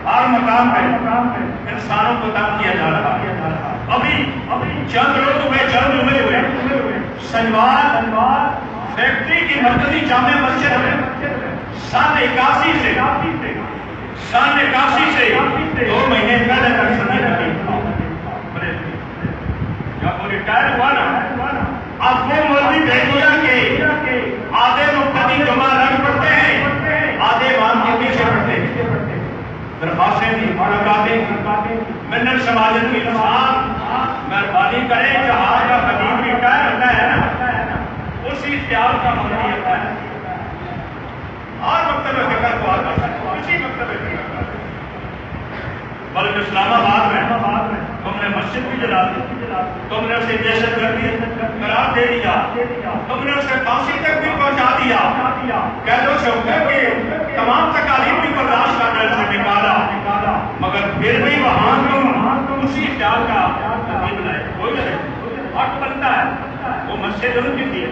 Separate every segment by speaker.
Speaker 1: ہر مقام پہ انسانوں کو تنگ کیا جا رہا ہے۔ ابھی چند روز ہوئے سنوار فیکٹری کی مرکزی جامع مسجد میں سن 81 سے 2 مہینے پہلے تک سنی لگی۔ جب وہ ریٹائر ہوا نا، اب وہ مولوی بھیج دیا کہ آدھے مقتدی جمعہ رنگ پڑھتے ہیں، آدھے امام کے پیچھے پڑھتے ہیں۔ درخواستیں دی، منت سماجن کی انسان مہربانی کرے، جہاں کا خطیب ریٹائر ہوتا ہے نا، اسی اختیار کا مدنی ہوتا ہے، اور مکتب فکر کو آگا سکتا، اسی مکتب فکر کا۔ بلکہ اسلام آباد میں تم نے مسجد بھی جلا دی، تم نے اسے دہشت گردی قرار دے دیا، تم نے اسے پھانسی تک بھی پہنچا دیا، قید و شوکت کے تمام تکالیف بھی برداشت کا ڈر سے نکالا، مگر پھر بھی وہاں تم اسی اختیار کا خطیب لائے۔ کوئی نہیں، حق بنتا ہے، وہ مسجد ان کی تھی،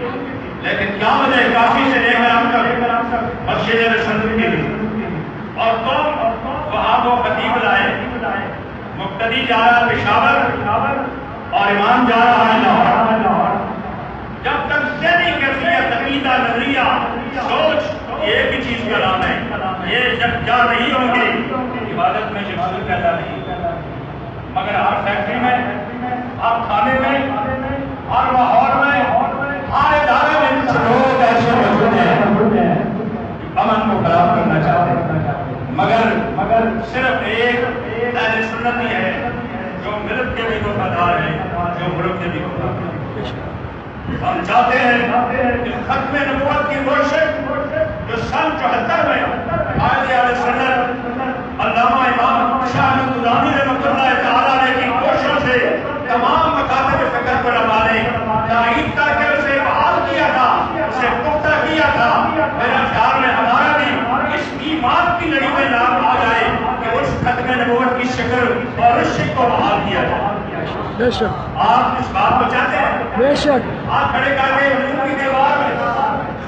Speaker 1: لیکن کیا وجہ 81 سے لے کر اب تک مسجد رسول کی تھی، اور تم وہاں وہ خطیب لائے۔ مقتدی جا رہا ہے پشاور اور امام جا رہا ہے لاہور۔ جب تک ذہنی کیفیت، عقیدہ، نظریہ، سوچ ایک ہی چیز کا نام ہے، یہ جب جا نہیں ہوں گے عبادت میں شمال پیدا نہیں۔ مگر ہر فیکٹری میں، ہر تھانے میں، ہر ماحول میں، ہر ادارے میں کچھ لوگ ایسے موجود ہیں امن کو خراب کرنا چاہتے ہیں، مگر صرف ایک اہل سنت ہی ہے جو ملت کے بھی وفادار ہے، جو ملک کے بھی وفادار ہے۔ ہم چاہتے ہیں کہ ختم نبوت کی کوشش جو سن 74 میں قائد اہل سنت علامہ امام شاہ نورانی رحمۃ اللہ تعالیٰ نے کی کوششوں سے تمام مکاتب فکر پر ہمارے تائید کر کے اسے بحال کیا تھا، اسے پختہ کیا تھا۔ میرا خیال میں ہمارا بھی اس ایمان کی لڑی میں نام آ جائے کہ اس ختم نبوت کی شکل اور اس شک کو بحال کیا جائے۔
Speaker 2: بے شک
Speaker 1: آپ اس بات کو چاہتے ہیں؟
Speaker 2: بے شک
Speaker 1: آپ کھڑے کر کے حضور کی دیوار میں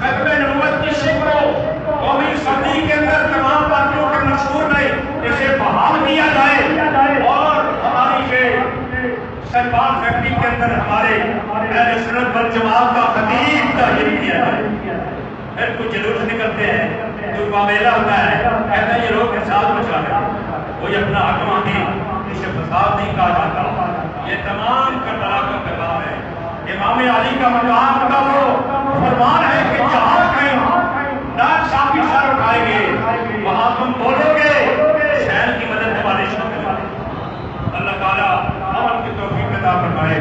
Speaker 1: ختم نبوت کی شک کو قومی اسمبلی کے اندر تمام پارٹیوں کے منشور میں اسے بحال کیا جائے، اور ہماری یہ سربار فیکٹری کے اندر ہمارے اہل سنت والجماعت کا خطیب تعین کیا جائے۔ پھر کچھ جلوس نکلتے ہیں، جو معاملہ ہوتا ہے، کہتے ہیں یہ لوگ فساد مچا رہے ہیں، کوئی اپنا حق مانگے، اسے فساد نہیں کہا جاتا۔ یہ تمام کربلا کا پیغام ہے، امام علی کا مقام کا وہ فرمان ہے کہ جہاں کہیں ناانصافی سر اٹھائیں گے وہاں تم بولو گے حسین کی مدد ہمارے شامل ہے۔ اللہ تعالیٰ امن کی توفیق عطا فرمائے۔